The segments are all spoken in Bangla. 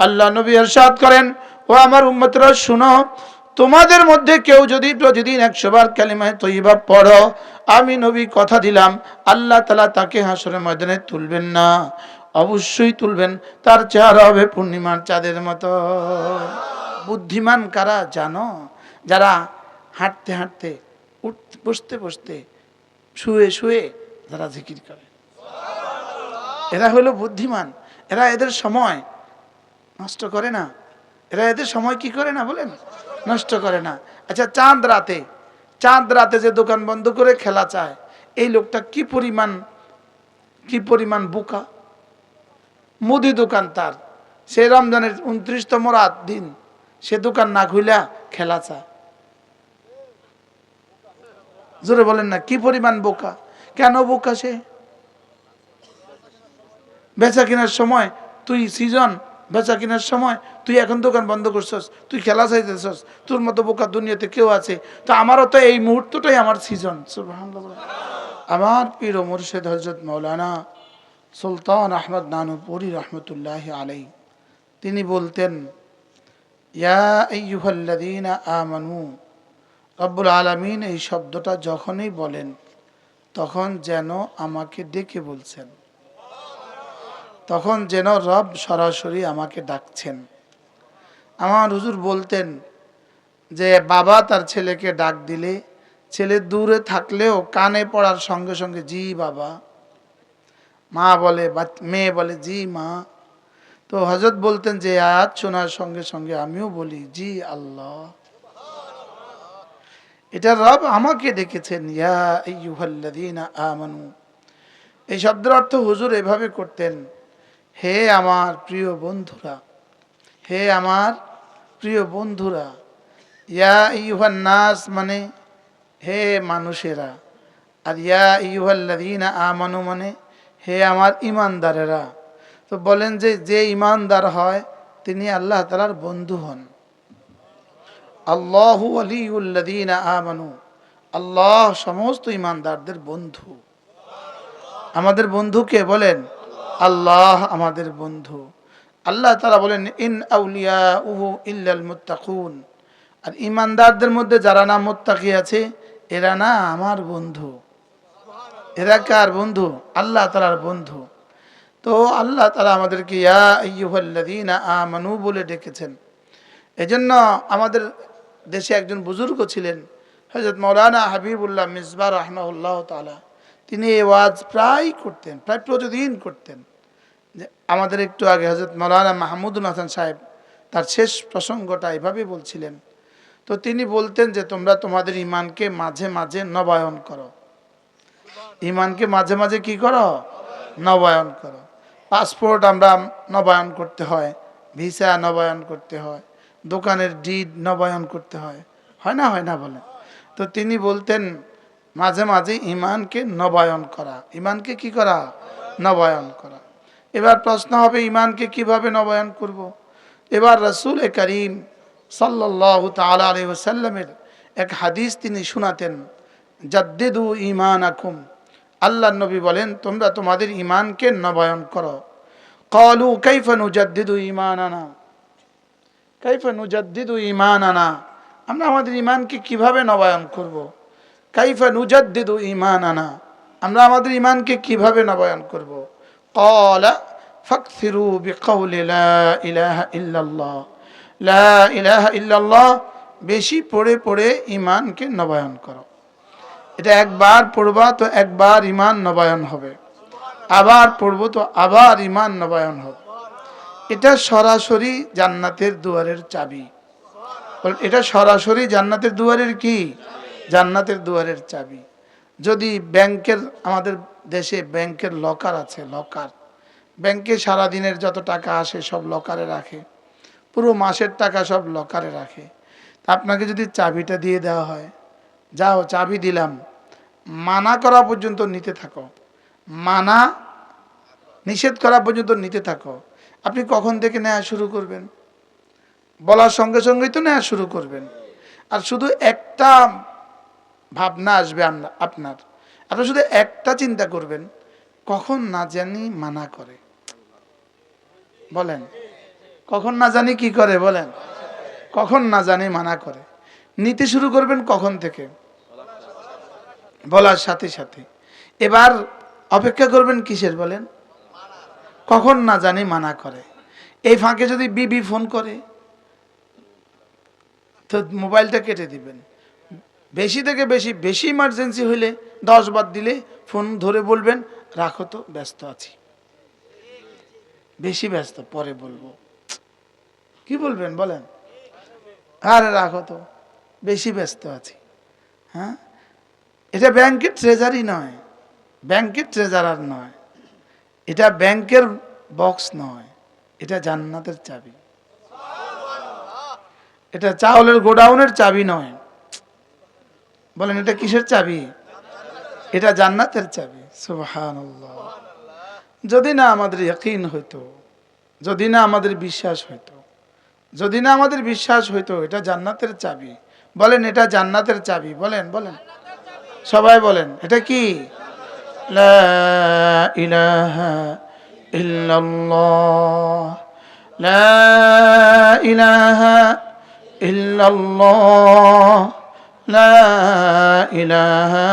আল্লাহ নবী ইরশাদ করেন, ও আমার উম্মতরা শুনো, তোমাদের মধ্যে কেউ যদি প্রতিদিন 100 বার কালিমা তয়্যিবা পড়ো, আমি নবী কথা দিলাম আল্লাহ তাআলা তাকে হাসরের ময়দানে তুলবেন না, অবশ্যই তুলবেন, তার চেহারা হবে পূর্ণিমার চাঁদের মতো। বুদ্ধিমান কারা জানো? যারা হাঁটতে হাঁটতে, উঠতে বসতে বসতে, শুয়ে শুয়ে যারা জিকির করে, এরা হলো বুদ্ধিমান। এরা এদের সময় নষ্ট করে না। এরা এদের সময় কি করে না বলেন? নষ্ট করে না। আচ্ছা, চাঁদ রাতে যে দোকান বন্ধ করে খেলা চায়, এই লোকটা কি পরিমাণ বোকা। মুদি দোকান তার, সে রমজানের 29তম রাত দিন সে দোকান না খুইলা খেলা চায়। জোরে বলেন না, কি পরিমাণ বোকা। কেন বোকা সে? বেচা কেনার সময় তুই সিজন, বেচা কেনার সময় তুই এখন দোকান বন্ধ করছস, তুই খেলা চাইতেছস, তোর মতো বোকা দুনিয়াতে কেউ আছে? তো আমারও তো এই মুহূর্তটাই আমার সিজন। সুবহানাল্লাহ। আমার পীর ও মুর্শিদ হযরত মাওলানা সুলতান আহমদ নানুপুরি রহমতুল্লাহ আলাইহি তিনি বলতেন, ইয়া আইয়ুহাল্লাযীনা আমানু, রব্বুল আলামিন এই শব্দটা যখনই বলেন তখন যেন আমাকে ডেকে বলছেন, তখন যেন রব সরাসরি আমাকে ডাকছেন। আমার হুজুর বলতেন যে বাবা তার ছেলেকে ডাক দিলে ছেলে দূরে থাকলেও কানে পড়ার সঙ্গে সঙ্গে জি বাবা, মা বলে, মেয়ে বলে জি মা। তো হযরত বলতেন যে আয়াত শোনার সঙ্গে সঙ্গে আমিও বলি জি আল্লাহ। এটা রব আমাকে ডেকেছেন, ইয়া আইয়ুহাল্লাযীনা আমানু। এই শব্দের অর্থ হুজুর এভাবে করতেন, হে আমার প্রিয় বন্ধুরা, হে আমার প্রিয় বন্ধুরা। ইয়া আইয়ুহান নাস মানে হে মানুষেরা, আর ইয়া আইয়ুহাল্লাযীনা আমানু মানে হে আমার ঈমানদারেরা। তো বলেন যে যে ঈমানদার হয় তিনি আল্লাহ তাআলার বন্ধু হন। আল্লাহু ওয়ালিউল্লাযীনা আমানু, আল্লাহ সমস্ত ঈমানদারদের বন্ধু। আমাদের বন্ধুকে বলেন আল্লাহ, আমাদের বন্ধু। আল্লাহ তাআলা বলেন ইন আউলিয়াউহু ইল্লাল মুত্তাকুন, আর ঈমানদারদের মধ্যে যারা না মুত্তাকি আছে এরা না আমার বন্ধু। এরা কার বন্ধু? আল্লাহ তাআলার বন্ধু। তো আল্লাহ তাআলা আমাদেরকে ইয়া আইয়ুহাল্লাযীনা আমানু বলে ডেকেছেন। এজন্য আমাদের দেশে একজন বুজুর্গ ছিলেন হযরত মাওলানা হাবিবুল্লাহ মিসবাহ রাহিমাহুল্লাহ তাআলা। তিনি এই ওয়াজ প্রায় করতেন, প্রায় প্রতিদিন করতেন। যে আমাদের একটু আগে হযরত মাওলানা মাহমুদুল হাসান সাহেব তার শেষ প্রসঙ্গটা এভাবে বলছিলেন। তো তিনি বলতেন যে তোমরা তোমাদের ঈমানকে মাঝে মাঝে নবায়ন করো। ঈমানকে মাঝে মাঝে কি করো? নবায়ন করো। পাসপোর্ট আমরা নবায়ন করতে হয়, ভিসা নবায়ন করতে হয়, দোকানের ডিড নবায়ন করতে হয়, হয় না? হয় না বলে? তো তিনি বলতেন মাঝে মাঝে ঈমানকে নবায়ন করা। ঈমানকে কি করা? নবায়ন করা। এবার প্রশ্ন হবে ঈমানকে কিভাবে নবায়ন করব? এবার রাসূল করিম সাল্লাল্লাহু তাআলা আলাইহি ওয়াসাল্লামের এক হাদিস তিনি শোনাতেন, জাদ্দিদু ঈমানাকুম। আল্লাহর নবী বলেন তোমরা তোমাদের ঈমানকে নবায়ন করো। ক্বালু কাইফা নুজাদ্দিদু ঈমানানা, কাইফা নুজাদ্দিদু ঈমানানা, আমরা আমাদের ঈমানকে কিভাবে নবায়ন করব? কাইফা নুজাদ্দিদু ঈমানানা, আমরা আমাদের ঈমানকে কিভাবে নবায়ন করব? ক্বালা ফাকসিরু বিকাউলি লা ইলাহা ইল্লাল্লাহ, লা ইলাহা ইল্লাল্লাহ বেশি পড়ে পড়ে ঈমানকে নবায়ন করো। এটা একবার পড়বা তো একবার ঈমান নবায়ন হবে, আবার পড়বো তো আবার ঈমান নবায়ন হবে। এটা সরাসরি জান্নাতের দুয়ারের চাবি। এটা সরাসরি জান্নাতের দুয়ারের কি? জান্নাতের দুয়ারের চাবি। যদি ব্যাংকের, আমাদের দেশে ব্যাংকের লকার আছে, লকার, ব্যাংকে সারাদিনের যত টাকা আসে সব লকারে রাখে, পুরো মাসের টাকা সব লকারে রাখে। তা আপনাকে যদি চাবিটা দিয়ে দেওয়া হয়, যাও চাবি দিলাম, মানা করা পর্যন্ত নিতে থাকো, মানা নিষেধ করা পর্যন্ত নিতে থাকো, আপনি কখন থেকে নেওয়া শুরু করবেন? বলার সঙ্গে সঙ্গেই তো নেওয়া শুরু করবেন। আর শুধু একটা ভাবনা আসবে আপনার, আপনি শুধু একটা চিন্তা করবেন, কখন না জানি মানা করে। বলেন কখন না জানি কি করে বলেন, কখন না জানি মানা করে। নিতে শুরু করবেন কখন থেকে? বলার সাথে সাথে। এবার অপেক্ষা করবেন কিসের বলেন? কখন না জানি মানা করে। এই ফাঁকে যদি বিবি ফোন করে তো মোবাইলটা কেটে দিবেন। বেশি থেকে বেশি বেশি ইমার্জেন্সি হইলে 10 বার দিলে ফোন ধরে বলবেন রাখো তো, ব্যস্ত আছি, বেশি ব্যস্ত, পরে বলবো। কি বলবেন বলেন? আরে রাখো তো, বেশি ব্যস্ত আছি। হ্যাঁ, এটা ব্যাংকের ট্রেজারি নয়, ব্যাংকের ট্রেজারার নয়, এটা ব্যাংকের বক্স নয়, এটা জান্নাতের চাবি। এটা চাউলের গোডাউনের চাবি নয়। বলেন এটা কিসের চাবি? এটা জান্নাতের চাবি। সুবহানাল্লাহ। যদি না আমাদের ইয়াকিন হইতো, যদি না আমাদের বিশ্বাস হইতো, যদি না আমাদের বিশ্বাস হইতো এটা জান্নাতের চাবি। বলেন এটা জান্নাতের চাবি। বলেন বলেন, সবাই বলেন এটা কি? লা ইলাহা ইল্লাল্লাহ, লা ইলাহা ইল্লাল্লাহ, লা ইলাহা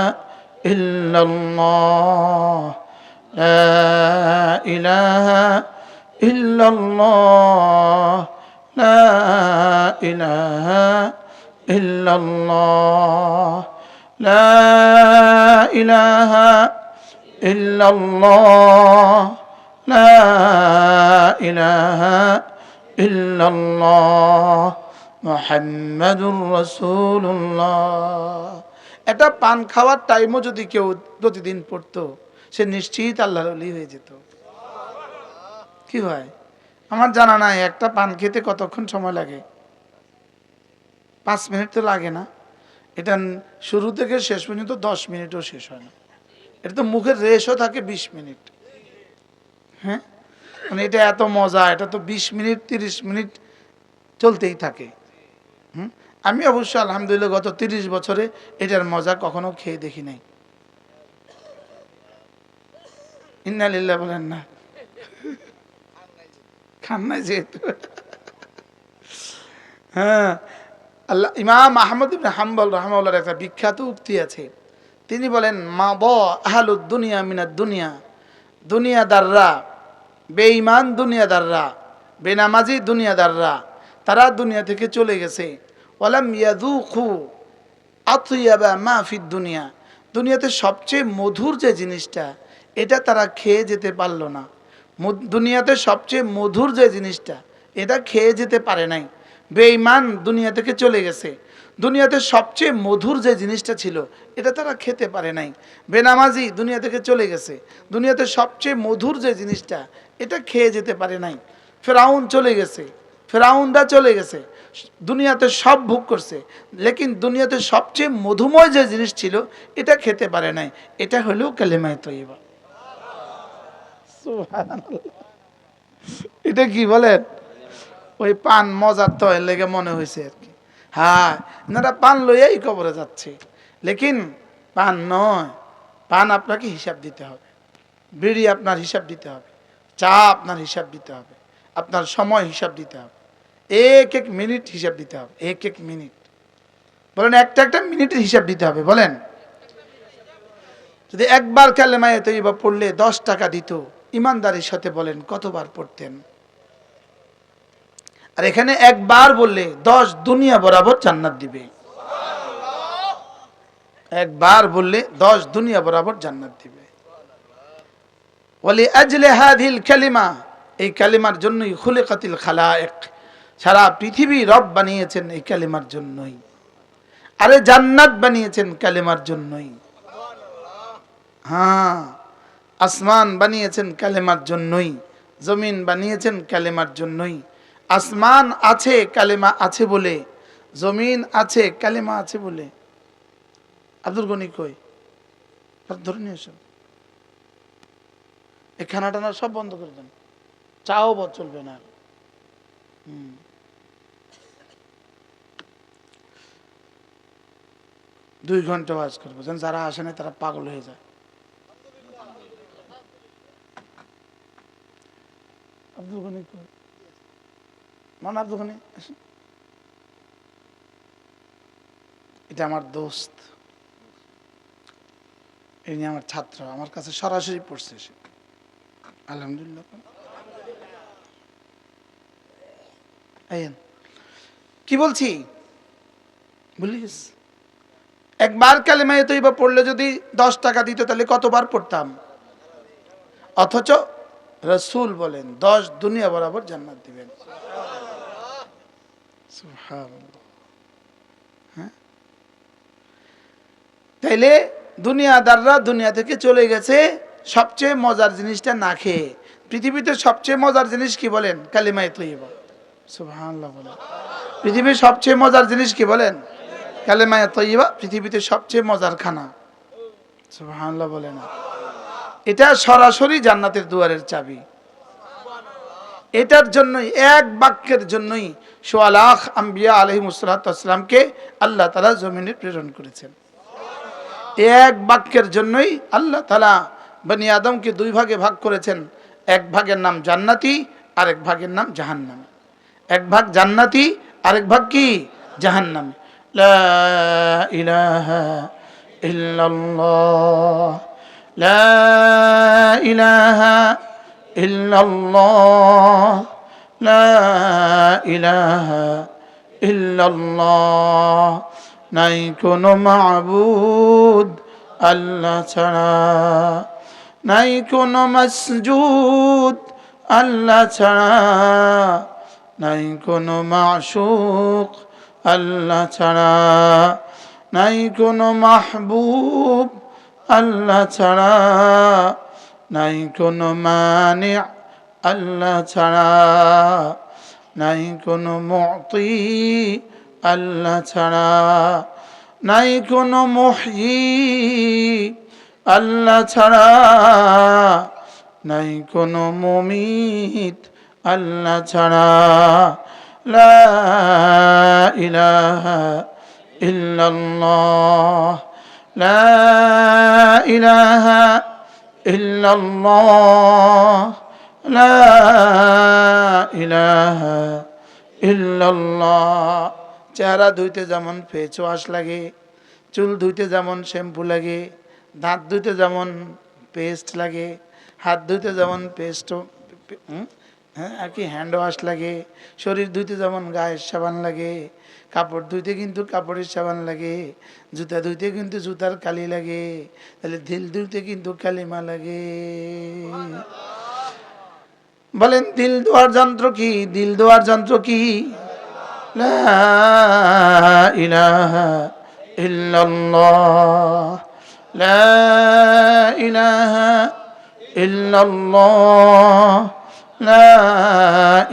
ইল্লাল্লাহ, লা ইলাহা ইল্লাল্লাহ, লা ইলাহা ইল্লাল্লাহ, লা ইলাহা ইল্লাল্লাহ, লা ইলাহা ইল্লাল্লাহ, মুহাম্মাদুর রাসূলুল্লাহ। এটা পান খাওয়ার টাইমও যদি কেউ প্রতিদিন পড়তো সে নিশ্চিত আল্লাহর ওলি হয়ে যেত। কি ভাই, আমার জানা নাই একটা পান খেতে কতক্ষণ সময় লাগে? 5 মিনিট তো লাগে না। এটা শুরু থেকে শেষ পর্যন্ত 10 মিনিটও শেষ হয় না। এটা তো মুখের রেশও থাকে 20 মিনিট। হ্যাঁ, মানে এটা এত মজা, এটা তো 20 মিনিট 30 মিনিট চলতেই থাকে। আমি অবশ্য আলহামদুলিল্লাহ গত 30 বছরে এটার মজা কখনো খেয়ে দেখি নাই। ইন্না লিল্লাহ বলেন না, খান নাই যেহেতু। হ্যাঁ, আল্লাহ ইমাম আহমদ ইবনে হাম্বল রাহমাহুল্লাহর একটা বিখ্যাত উক্তি আছে। তিনি বলেন মা ব আহলুদ দুনিয়া মিনাদ দুনিয়া, দুনিয়াদাররা, বেঈমান দুনিয়াদাররা, বেনামাজি দুনিয়াদাররা, তারা দুনিয়া থেকে চলে গেছে। ওয়ালাম ইয়াযুকু আতইয়াবা মা ফিদ দুনিয়া, দুনিয়াতে সবচেয়ে মধুর যে জিনিসটা এটা তারা খেয়ে যেতে পারলো না। দুনিয়াতে সবচেয়ে মধুর যে জিনিসটা এটা খেয়ে যেতে পারে নাই। বেঈমান দুনিয়া থেকে চলে গেছে, দুনিয়াতে সবচেয়ে মধুর যে জিনিসটা ছিল এটা তারা খেতে পারে নাই। বেনামাজি দুনিয়া থেকে চলে গেছে, দুনিয়াতে সবচেয়ে মধুর যে জিনিসটা এটা খেয়ে যেতে পারে নাই। ফেরাউন চলে গেছে, ফেরাউনরা চলে গেছে, দুনিয়াতে সব ভোগ করছে, লেকিন দুনিয়াতে সবচেয়ে মধুময় যে জিনিস ছিল এটা খেতে পারে নাই। এটা হলো কালেমায়ে তয়্যিবা। সুবহানাল্লাহ। এটা কি বলেন? ওই পান মজার তো এর লেগে মনে হয়েছে আর কি। হ্যাঁ, এনারা পান লইয়াই কবরে যাচ্ছে, লেকিন পান নয়। পান আপনাকে হিসাব দিতে হবে, বিড়ি আপনার হিসাব দিতে হবে, চা আপনার হিসাব দিতে হবে, আপনার সময় হিসাব দিতে হবে, এক এক মিনিট হিসাব দিতে হবে, এক এক মিনিট। বলেন একটা একটা মিনিটের হিসাব দিতে হবে। বলেন যদি একবার কালেমায়ে তয়্যিবা পড়লে 10 টাকা দিত, ইমানদারির সাথে বলেন কতবার পড়তেন? আর এখানে একবার বললে 10 দুনিয়া বরাবর জান্নাত দিবে। একবার বললে 10 দুনিয়া বরাবর জান্নাত দিবে। ওয়ালি আজলি হাযিল কালিমা, এই কালিমার জন্যই খুলিকাতিল খালায়েক, সারা পৃথিবী রব বানিয়েছেন এই কালিমার জন্যই। আরে জান্নাত বানিয়েছেন কালিমার জন্যই। হ্যাঁ, আসমান বানিয়েছেন কালিমার জন্যই, জমিন বানিয়েছেন কালিমার জন্যই। আসমান আছে কালিমা আছে বলে, জমিন আছে কালিমা আছে বলে। আব্দুল গনি কই? ধরে নিয়ে এসো, এই খানা টানা সব বন্ধ করে দেন, চাও চলবে না। 2 ঘন্টা ওয়াজ করবো, যেন যারা আসে না তারা পাগল হয়ে যায়। আব্দুল গনি কই? মনার দোকানে এটা আমার দোস্ত, ইনি আমার ছাত্র, আমার কাছে সরাসরি পড়ছে সে। আলহামদুলিল্লাহ। কি বলছি বলিস, একবার কালেমায়ে তৈয়বা পড়লে যদি 10 টাকা দিত তাহলে কতবার পড়তাম? অথচ রাসূল বলেন 10 দুনিয়া বরাবর জান্নাত দিবেন। সুবহানাল্লাহ। হ্যাঁ, তাইলে দুনিয়াদাররা দুনিয়া থেকে চলে গেছে সবচেয়ে মজার জিনিসটা না খেয়ে। পৃথিবীতে সবচেয়ে মজার জিনিস কি বলেন? কালিমায়ে তৈয়বা। সুবহানাল্লাহ বলেন। পৃথিবীর সবচেয়ে মজার জিনিস কি বলেন? কালিমায়ে তৈয়বা পৃথিবীতে সবচেয়ে মজার খানা। সুবহানাল্লাহ বলেন। এটা সরাসরি জান্নাতের দুয়ারের চাবি। এটার জন্যই, এক বাক্যের জন্যই ১৬ লাখ আম্বিয়া আলাইহিমুসসালামকে আল্লাহ তাআলা জমিনে প্রেরণ করেছেন। এক বাক্যের জন্যই আল্লাহ তাআলা বনি আদমকে 2 ভাগে ভাগ করেছেন। এক ভাগের নাম জান্নাতি, আরেক ভাগের নাম জাহান্নামী। এক ভাগ জান্নাতি, আরেক ভাগ কি? জাহান্নামী। লা ইলাহা ইল্লাল্লাহ, লা ইলাহা ইল্লাল্লাহ, লা ইলাহা ইল্লাল্লাহ। নাই কোনো মাবুদ আল্লাহ ছাড়া, নাই কোনো মাসজুদ আল্লাহ ছাড়া, নাই কোনো মাশউক আল্লাহ ছাড়া, নাই কোনো মাহবুব আল্লাহ ছাড়া, নাই কোনো মানি আল্লাহ ছাড়া, নাই কোনো মুতি আল্লাহ ছাড়া, নাই কোনো মুহয়ি আল্লাহ ছাড়া, নাই কোনো মুমিত আল্লাহ ছাড়া। লা ইলাহা ইল্লাল্লাহ, লা ইলাহা ইল্লাল্লাহ, লা ইলাহা ইল্লাল্লাহ। চেহারা ধুইতে যেমন ফেস ওয়াশ লাগে, চুল ধুইতে যেমন শ্যাম্পু লাগে, দাঁত ধুইতে যেমন পেস্ট লাগে, হাত ধুইতে যেমন আর কি হ্যান্ড ওয়াশ লাগে, শরীর ধুইতে যেমন গায়ের সাবান লাগে, কাপড় ধুইতে কিন্তু কাপড়ের সাবান লাগে, জুতা ধুইতে কিন্তু জুতার কালি লাগে, তাহলে দিল ধুইতে কিন্তু কালিমা লাগে। বলেন দিল ধোয়ার যন্ত্র কি? দিল ধোয়ার যন্ত্র কি? লা ইলাহা ইল্লাল্লাহ, লা ইলাহা ইল্লাল্লাহ, লা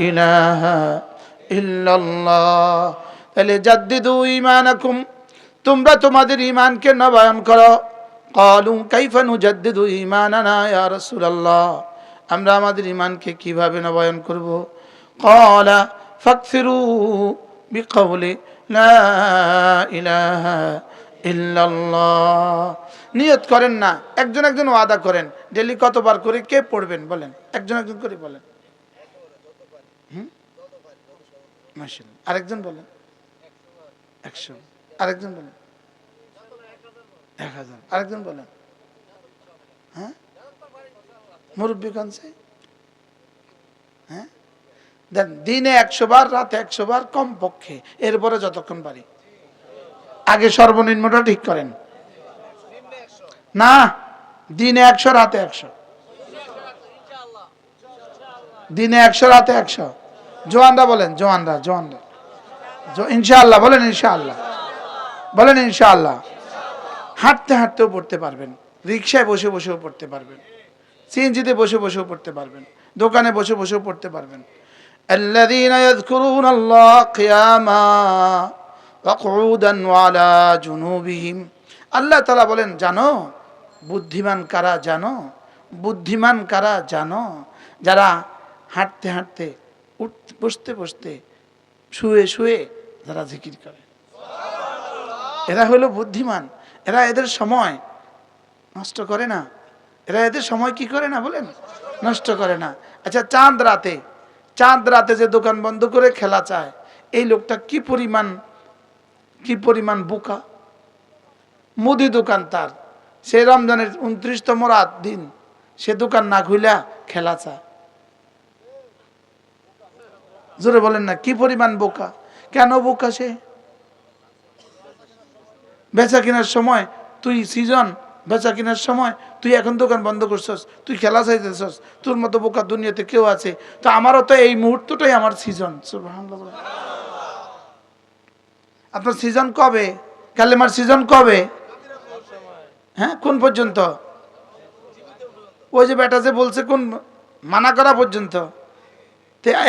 ইলাহা ইল্লাল্লাহ। তাহলে জাদ্দিদু ঈমানাকুম, তোমরা তোমাদের ঈমানকে নবায়ন করো। ক্বালু কাইফা নুজাদ্দিদু ঈমানানা ইয়া রাসূলুল্লাহ, আমরা আমাদের ঈমানকে কিভাবে নবায়ন করব? ক্বালা ফাকসিরু বিকওলি লা ইলাহা ইল্লাল্লাহ। নিয়ত করেন না, একজন একজন ওয়াদা করেন, ডেলি কতবার করে কে পড়বেন বলেন, একজন একজন করে বলেন। মাশাআল্লাহ। আরেকজন বলেন 100, আরেকজন বলেন 1000, আরেকজন বলেন। হ্যাঁ, মুরব্বী কানছে। হ্যাঁ, দেন দিনে 100 বার, রাতে 100 বার কমপক্ষে, এরপরে যতক্ষণ পারি। আগে সর্বনিম্নটা ঠিক করেন। না, দিনে 100, রাতে 100। দিনে 100, রাতে 100। জোয়ানরা বলেন, জোয়ানরা ইনশাআল্লাহ বলেন, ইনশাআল্লাহ বলেন, ইনশাআল্লাহ। হাঁটতে হাঁটতেও পড়তে পারবেন, রিকশায় বসে বসেও পড়তে পারবেন, সিএনজিতে বসে বসেও পড়তে পারবেন, দোকানে বসে বসেও পড়তে পারবেন। আল্লাযীনা ইয়াযকুরুনাল্লাহা কিয়ামা ওয়া কুউদান ওয়া আলা জুনুবিহিম। আল্লাহ তাআলা বলেন, জানো বুদ্ধিমান কারা? জানো বুদ্ধিমান কারা? জানো যারা হাঁটতে হাঁটতে, বসতে বসতে, শুয়ে শুয়ে যারা জিকির করে, এরা হলো বুদ্ধিমান। এরা এদের সময় নষ্ট করে না, এরা এদের সময় কি করে না বলেন? নষ্ট করে না। আচ্ছা, চাঁদ রাতে যে দোকান বন্ধ করে খেলা চায়, এই লোকটা কি পরিমাণ বোকা। মুদি দোকান তার, সে রমজানের 29তম রাত দিন সে দোকান না খুইলা খেলা চায়। জোরে বলেন না, কি পরিমাণ বোকা। কেন বোকা সে? বেচা কেনার সময় তুই সিজন, বেচা কেনার সময় তুই এখন দোকান বন্ধ করছস, তুই খেলা চাইতেছস, তোর মতো বোকা দুনিয়াতে কেউ আছে? তো আমারও তো এই মুহূর্তটাই আমার সিজন। সুবহানাল্লাহ। আপনার সিজন কবে? কালেমার সিজন কবে? হ্যাঁ, কোন পর্যন্ত? ওই যে বেটা যে বলছে কোন মানা করা পর্যন্ত।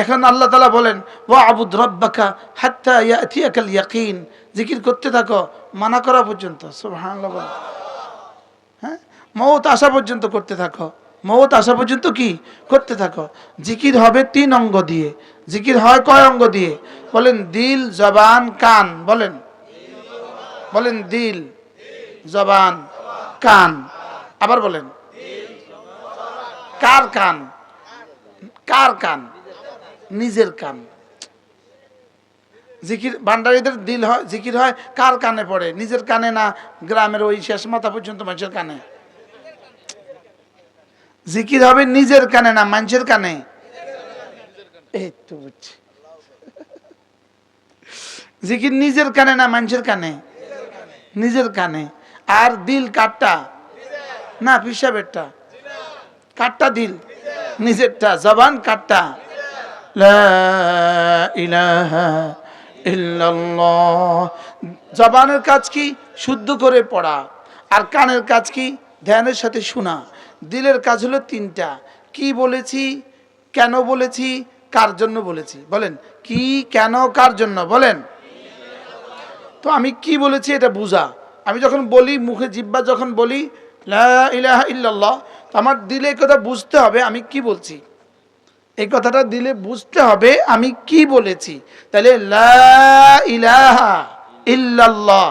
এখন আল্লাহ তাআলা বলেন ওয়া আবুদ রাব্বাকা হাত্তা ইয়াতিয়াকাল ইয়াকিন, জিকির করতে থাকো মানা করা পর্যন্ত। সুবহানাল্লাহ। হ্যাঁ, মওত আসা পর্যন্ত করতে থাকো, মওত আসা পর্যন্ত কি করতে থাকো। জিকির হবে 3 অঙ্গ দিয়ে। জিকির হয় কয় অঙ্গ দিয়ে? বলেন দিল, জবান, কান। বলেন দিল, জবান, কান। আবার বলেন কার কান? কার কান? নিজের কান। জিকির ভান্ডারীদের দিল হয়, জিকির হয় কার কানে পড়ে? নিজের কানে না, গ্রামের ওই শেষ মাথা পর্যন্ত মানুষের কানে। জিকির হবে নিজের কানে না মানুষের কানে। এই তো বুঝছি। জিকির নিজের কানে না মানুষের কানে? নিজের কানে। আর দিল কাটটা না পিসাবেরটা? কাটটা দিল নিজেরটা, জবান কাটটা। লা ইলাহা ইল্লাল্লাহ। জবানের কাজ কি? শুদ্ধ করে পড়া। আর কানের কাজ কি? ধ্যানের সাথে শোনা। দিলের কাজ হলো 3টা। কি বলেছি, কেন বলেছি, কার জন্য বলেছি। বলেন কি, কেন, কার জন্য। বলেন। তো আমি কি বলেছি এটা বুঝা। আমি যখন বলি, মুখে জিহ্বা যখন বলি লা ইলাহা ইল্লাল্লাহ, তো আমার দিলে এই কথা বুঝতে হবে আমি কি বলছি। এই কথাটা দিলে বুঝতে হবে আমি কি বলেছি। তাহলে লা ইলাহা ইল্লাল্লাহ,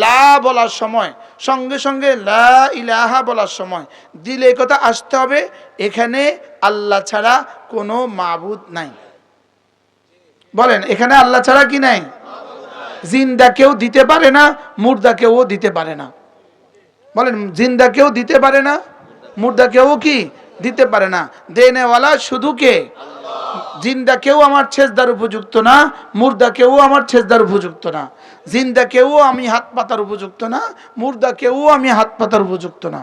লা বলার সময় সঙ্গে সঙ্গে লা ইলাহা বলার সময় দিলে এই কথা আসতে হবে, এখানে আল্লাহ ছাড়া কোনো মাবুদ নাই। বলেন এখানে আল্লাহ ছাড়া কি নাই? জিন্দা কেউ দিতে পারে না, মুর্দা কেউ দিতে পারে না। বলেন জিন্দা কেউ দিতে পারে না, মুর্দা কেউ কি দিতে পারে না। দেনেওয়ালা শুধু কে? জিন্দা কেউ আমার ছেজদার উপযুক্ত না, মুর্দা কেউ আমার ছেজদার উপযুক্ত না। জিন্দা কেউ আমি হাত পাতার উপযুক্ত না, মুর্দা কেউ আমি হাত পাতার উপযুক্ত না।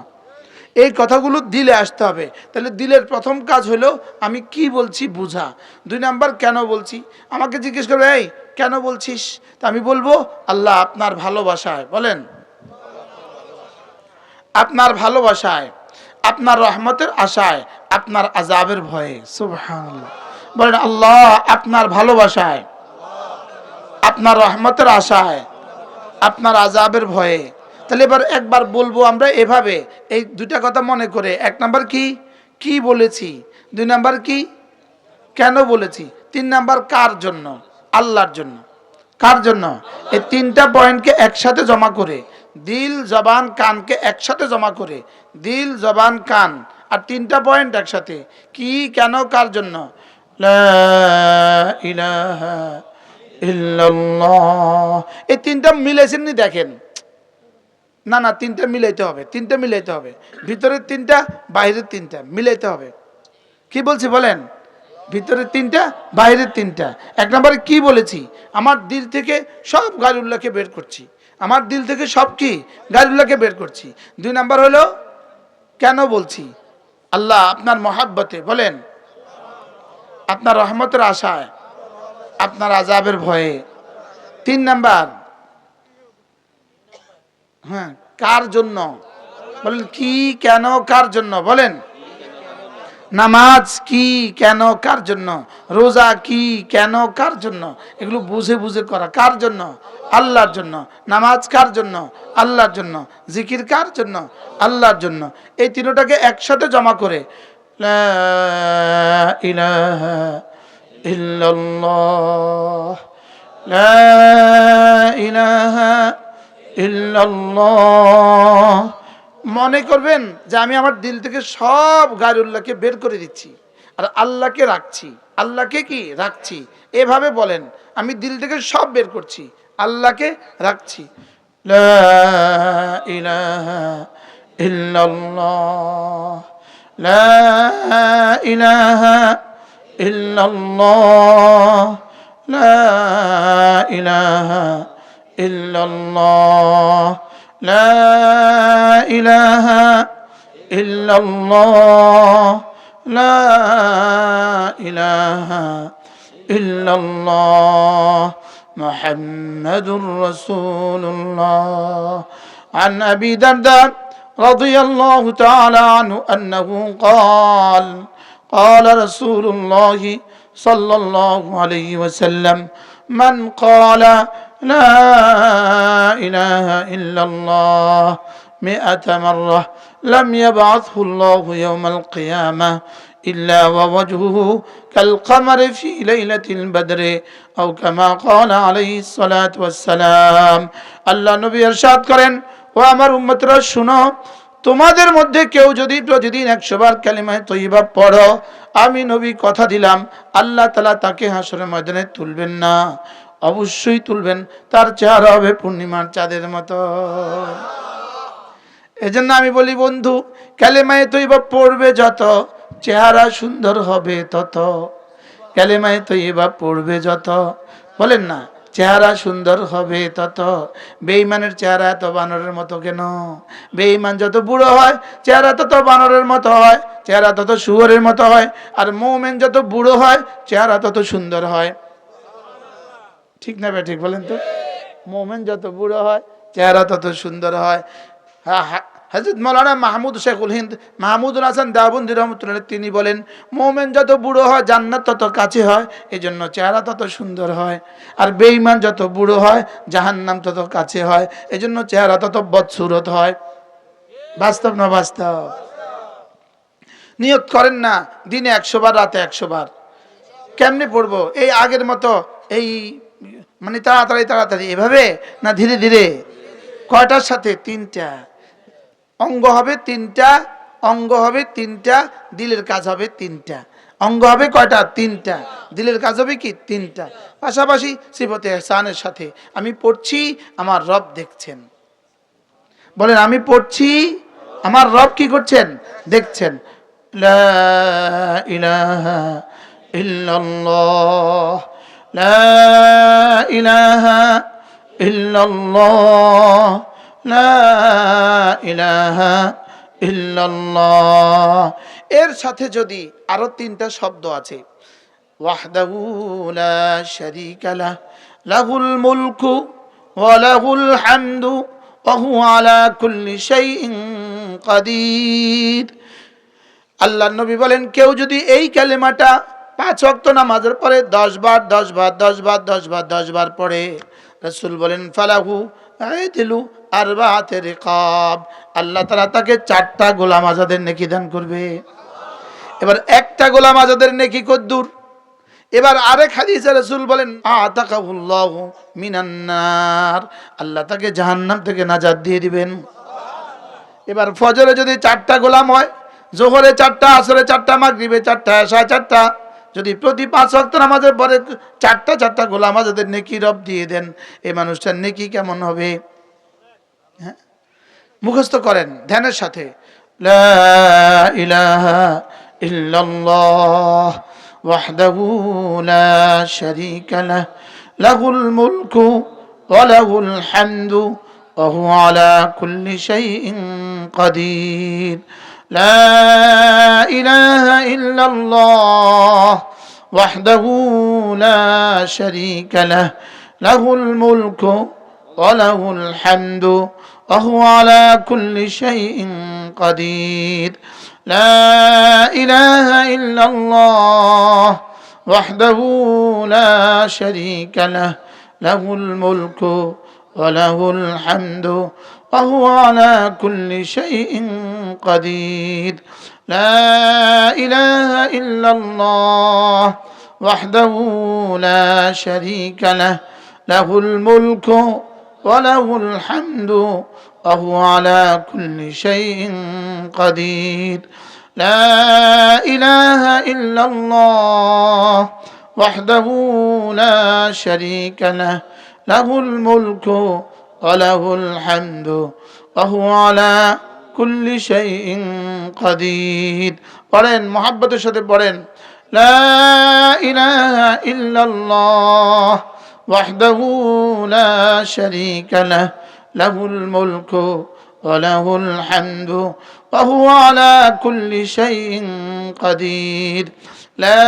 এই কথাগুলো দিলে আসতে হবে। তাহলে দিলের প্রথম কাজ হলো আমি কি বলছি বুঝা। 2 নাম্বার কেন বলছি। আমাকে জিজ্ঞেস করবে এই কেন বলছিস, তা আমি বলবো আল্লাহ আপনার ভালোবাসায়। বলেন আপনার ভালোবাসায়, আপনার রহমতের আশায়, আপনার আযাবের ভয়ে। সুবহানাল্লাহ। বলেন আল্লাহ আপনার ভালোবাসায়, আপনার রহমতের আশায়, আপনার আযাবের ভয়ে। তাহলে এবার একবার বলবো আমরা এভাবে, এই 2টা কথা মনে করে। 1 নাম্বার কি, কি বলেছি। 2 নাম্বার কি, কেন বলেছি। 3 নাম্বার কার জন্য? আল্লাহর জন্য। কার জন্য? এই 3টা পয়েন্টকে একসাথে জমা করে, দিল, জবান, কানকে একসাথে জমা করে, দিল, জবান, কান আর 3টা পয়েন্ট একসাথে। কি, কেন, কার জন্য। লা ইলাহা ইল্লাল্লাহ। এই 3টা মিলেছেন নি দেখেন। না না 3টা মিলাইতে হবে, 3টা মিলাইতে হবে। ভিতরের 3টা, বাইরের 3টা মিলাইতে হবে। কি বলছি বলেন? ভিতরের 3টা, বাইরের 3টা। 1 নম্বরে কি বলেছি? আমার দিল থেকে সব গায়রুল্লাহকে বের করছি। আমার দিল থেকে সব কি গায়রুল্লাহকে বের করছি। 2 নাম্বার হলো কেন বলছি। আল্লাহ আপনার মহাব্বতে। বলেন আপনার রহমতের আশায়, আপনার আযাবের ভয়ে। 3 নাম্বার হ্যাঁ কার জন্য। বলেন কি, কেন, কার জন্য। বলেন নামাজ কি, কেন, কার জন্য। রোজা কি, কেন, কার জন্য। এগুলো বুঝে বুঝে করা। কার জন্য? আল্লাহর জন্য। নামাজ কার জন্য? আল্লাহর জন্য। জিকির কার জন্য? আল্লাহর জন্য। এই 3টাকে একসাথে জমা করে লা ইলাহা ইল্লাল্লাহ, লা ইলাহা ইল্লাল্লাহ। মনে করবেন যে আমি আমার দিল থেকে সব গায়রুল্লাহকে বের করে দিচ্ছি। আর আল্লাহকে রাখছি, আল্লাহকে কি রাখছি, এভাবে বলেন। আমি দিল থেকে সব বের করছি, আল্লাহকে রাখছি। লা ইলাহা ইল্লাল্লাহ, লা ইলাহা ইল্লাল্লাহ, লা ইলাহা ইল্লাল্লাহ, লা ইলাহা ইল্লাল্লাহ, লা ইলাহা ইল্লাল্লাহ, মুহাম্মাদুর রাসূলুল্লাহ। عن أبي درداء رضي الله تعالى عنه أنه قال قال رسول الله صلى الله عليه وسلم من قال لا إله إلا الله 100 مرة لم يبعثه الله يوم القيامة إلا ووجهه كالقمر في ليلة البدر أو كما قال عليه الصلاة والسلام। আল্লাহ নবী ইরশাদ করেন, ও আমার উম্মতরা শুনো, তোমাদের মধ্যে কেউ যদি প্রতিদিন 100 বার কালিমায়ে তয়্যিবা পড়ো, আমি নবী কথা দিলাম আল্লাহ তাআলা তাকে হাসরের ময়দানে তুলবেন না, অবশ্যই তুলবেন, তার চেহারা হবে পূর্ণিমার চাঁদের মতো। এজন্য আমি বলি বন্ধু, কালিমায়ে তয়্যিবা পড়বে যত, চেহারা সুন্দর হবে তত। কালিমায়ে তয়্যিবা পড়বে যত, বলেন না, চেহারা সুন্দর হবে তত। বেঈমানের চেহারা এত বানরের মতো কেন? বেঈমান যত বুড়ো হয় চেহারা তত বানরের মতো হয়, চেহারা তত শুয়োরের মতো হয়। আর মুমিন যত বুড়ো হয় চেহারা তত সুন্দর হয়। ঠিক না ঠিক বলেন তো? মুমিন যত বুড়ো হয় চেহারা তত সুন্দর হয়। হযরত মাওলানা মাহমুদ শেখুল হিন্দ মাহমুদুল হাসান দেওবন্দি রহমাতুল্লাহ তিনি বলেন, মুমিন যত বুড়ো হয় জান্নাত তত কাছে হয়, এজন্য চেহারা তত সুন্দর হয়। আর বেঈমান যত বুড়ো হয় জাহান্নাম তত কাছে হয়, এজন্য চেহারা তত বদসুরত হয়। বাস্তব না বাস্তব? নিয়ত করেন না দিনে 100 বার, রাতে 100 বার। কেমনে পড়বো? এই আগের মতো এই মানে তাড়াতাড়ি তাড়াতাড়ি এভাবে না ধীরে ধীরে? কয়টার সাথে? 3টা অঙ্গ হবে, 3টা অঙ্গ হবে, 3টা দিলের কাজ হবে, 3টা অঙ্গ হবে। কয়টা? 3টা। দিলের কাজ হবে কি? 3টা। পাশাপাশি সিফতে ইহসানের সাথে আমি পড়ছি, আমার রব দেখছেন। বলেন, আমি পড়ছি, আমার রব কি করছেন? দেখছেন। লা ইলাহা ইল্লাল্লাহ, লা ইলাহা ইল্লাল্লাহ, লা ইলাহা ইল্লাল্লাহ। এর সাথে যদি আরো 3টা শব্দ আছে, ওয়াহদাহু লা শারীকা লাহ, লাহুল মুলকু ওয়া লাহুল হামদু ওয়া হুয়া আলা কুল্লি শাইইন কাদির। আল্লাহর নবী বলেন, কেউ যদি এই কালেমাটা 5 ওয়াক্ত নামাজের পরে 10 বার 10 বার 10 বার 10 বার 10 বার পড়ে, রাসূল বলেন ফালাহু আইদিলু আরবাআতি রিকাব, আল্লাহ তাআলা তাকে 4টা গোলাম আজাদের নেকি দান করবে। এবার একটা গোলাম আজাদের নেকি কদ্দুর? এবার আরেক হাদিসে রাসূল বলেন, আতাকাহুল্লাহু মিনান নার, আল্লাহ তাকে জাহান্নাম থেকে নাজাত দিয়ে দিবেন। এবার ফজরে যদি 4টা গোলাম হয়, জোহরে 4টা, আসরে 4টা, মাগরিবে 4টা, এশা 4টা, যদি প্রতি 5 ওয়াক্ত নামাজের পরে 4টা গোলাম আজাদের নেকি রব দিয়ে দেন, এই মানুষটার নেকি কেমন হবে? হ্যাঁ, মুখস্থ করেন ধ্যানের সাথে। লা ইলাহা ইল্লাল্লাহ ওয়াহদাহু লা শারীকা লাহ, লাহুল মুলকু ওয়া লাহুল হামদু ওয়া হুয়া আলা কুল্লি শাইইন কাদির। لا إله إلا الله وحده لا شريك له له الملك وله الحمد وهو على كل شيء قدير. لا إله إلا الله وحده لا شريك له له الملك وله الحمد وهو على كل شيء قدير. لا إله إلا الله وحده لا شريك له له الملك وله الحمد وهو على كل شيء قدير. لا إله إلا الله وحده لا شريك له له الملك وله الحمد وهو على كل شيء قدير পড়েন মুহাব্বতের সাথে পড়েন لا إله إلا الله وحده لا شريك له له الملك وله الحمد وهو على كل شيء قدير لا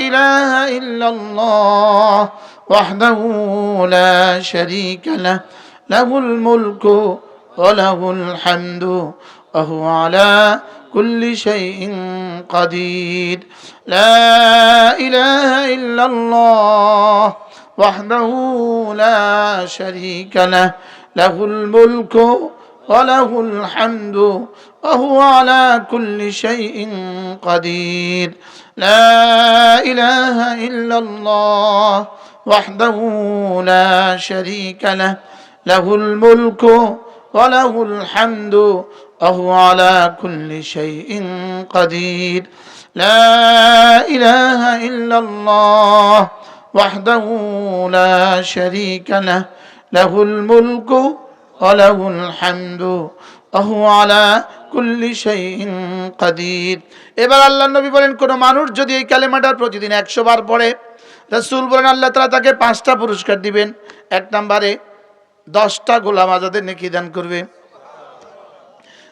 إله إلا الله وحده لا شريك له له الملك وله الحمد وهو على كل شيء قدير لا إله إلا الله وحده لا شريك له له الملك وله الحمد وهو على كل شيء قدير لا إله إلا الله وحده لا شريك له له الملك وله الحمد وهو على كل شيء قدير لا إله إلا الله وحده لا شريك له له الملك وله الحمد وهو على كل شيء قدير এবার আল্লাহর নবী বলেন কোন মানুষ যদি এই কালেমাটার প্রতিদিন 100 বার পড়ে রাসূল বলেন আল্লাহ তাআলা তাকে 5টা পুরস্কার দিবেন এক নম্বরে 10টা গোলাম আজাদের নেকি দান করবে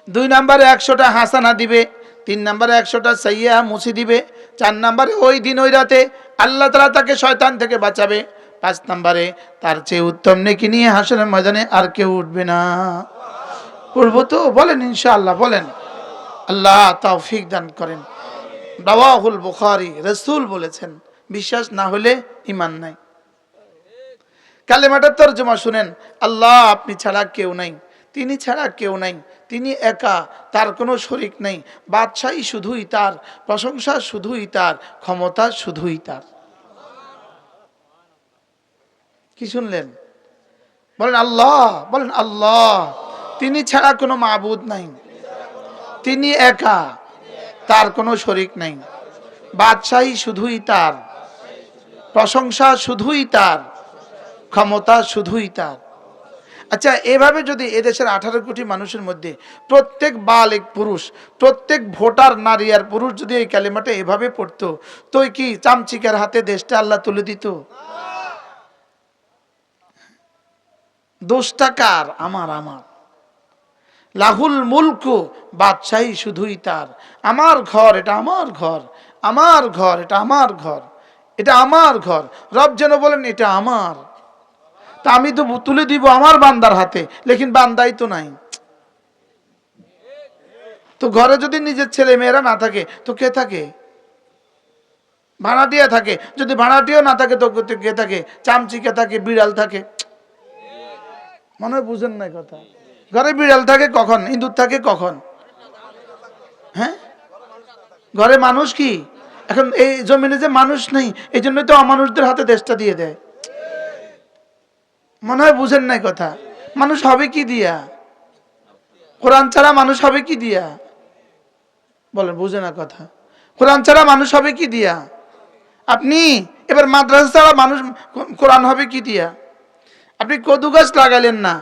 2 নম্বরে 100টা হাসানা দিবে 3 নম্বরে 100টা সাইয়্যা মুছি দিবে 4 নম্বরে ওই দিন ওই রাতে আল্লাহ তাআলা তাকে শয়তান থেকে বাঁচাবে 5 নম্বরে তার চেয়ে উত্তম নেকি নিয়ে হাসরের ময়দানে আর কেউ উঠবে না পড়বো তো বলেন ইনশাআল্লাহ বলেন আল্লাহ তৌফিক দান করেন রাওয়াহুল বুখারী রাসূল বলেছেন বিশ্বাস না হলে ঈমান নাই কালেমাটার তরজমা শুনেন আল্লাহ আপনি ছাড়া কেউ নাই তিনি ছাড়া কেউ নাই তিনি একা তার কোনো শরীক নেই বাদশাহী শুধুই তার প্রশংসা শুধুই তার ক্ষমতা শুধুই তার কি শুনলেন বলেন আল্লাহ তিনি ছাড়া কোনো মাবুদ নাই তিনি একা তার কোনো শরীক নাই বাদশাহী শুধুই তার প্রশংসা শুধুই তার ক্ষমতা শুধুই তার আচ্ছা এভাবে যদি এদেশের 18 কোটি মানুষের মধ্যে প্রত্যেক বালিগ পুরুষ প্রত্যেক ভোটার নারী আর পুরুষ যদি এই কালেমাটা এভাবে পড়তো তো কি চামচিকের হাতে দেশটা আল্লাহ তুলে দিত দোষটা কার আমার লাহুল মুলকু বাদশাহী শুধুই তার আমার ঘর এটা আমার ঘর আমার ঘর এটা আমার ঘর এটা আমার ঘর রব যেন বলেন এটা আমার তা আমি তো তুলে দিব আমার বান্দার হাতে লেকিন বান্দাই তো নাই তো ঘরে যদি নিজের ছেলে মেয়েরা না থাকে তো কে থাকে ভাড়াটিয়া থাকে যদি ভাড়াটিয়াও না থাকে তো কে থাকে চামচিকে থাকে বিড়াল থাকে মনে হয় বুঝেন না কথা ঘরে বিড়াল থাকে কখন ইঁদুর থাকে কখন হ্যাঁ ঘরে মানুষ কি এখন এই জমিনে যে মানুষ নেই এই জন্যই তো অমানুষদের হাতে দেশটা দিয়ে দেয় মনে হয় বুঝেন নাই কথা মানুষ হবে কি দিয়া কোরআন ছাড়া মানুষ হবে কি দিয়া বলেন বুঝে না কথা কোরআন ছাড়া মানুষ হবে কি দিয়া আপনি এবার মাদ্রাসা ছাড়া মানুষ কোরআন হবে কি দিয়া আপনি কদু গাছ লাগালেন না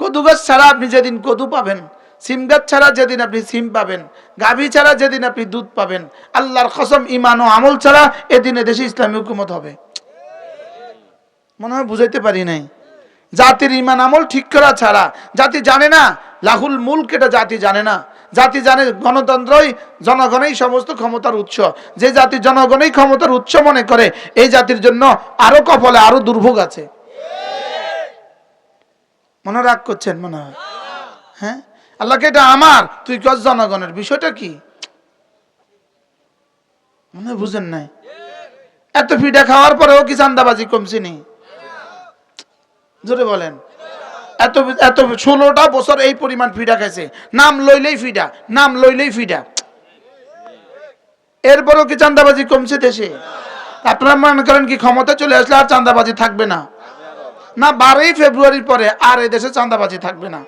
কদু গাছ ছাড়া আপনি যেদিন কদু পাবেন সিম গাছ ছাড়া যেদিন আপনি সিম পাবেন গাভী ছাড়া যেদিন আপনি দুধ পাবেন আল্লাহর কসম ঈমান ও আমল ছাড়া এদিন দেশে ইসলামী হুকুমত হবে মনে হয় বুঝাইতে পারি নাই জাতির ঈমান আমল ঠিক করা ছাড়া জাতি জানে না লাহুল মুলক এটা জাতি জানে না জাতি জানে গণতন্ত্রই জনগণই সমস্ত ক্ষমতার উৎস যে জাতি জনগণই ক্ষমতার উৎস মনে করে এই জাতির জন্য আরো কপালে আরো দুর্ভোগ আছে মনে রাগ করছেন মনে হয় হ্যাঁ আল্লাহকে এটা আমার তুই কস জনগণের বিষয়টা কি মনে বুঝেন নাই এত ফিডা খাওয়ার পরেও কি চান্দাবাজি কমছে নি জোরে বলেন এত এত 16টা বছর এই পরিমাণ ফিডা খাইছে নাম লইলেই ফিডা এরপরও কি চান্দাবাজি কমছে দেশে আপনারা মনে করেন কি ক্ষমতা চলে আসলে আর চান্দাবাজি থাকবে না না 12ই ফেব্রুয়ারির পরে আর এই দেশে চাঁদাবাজি থাকবে না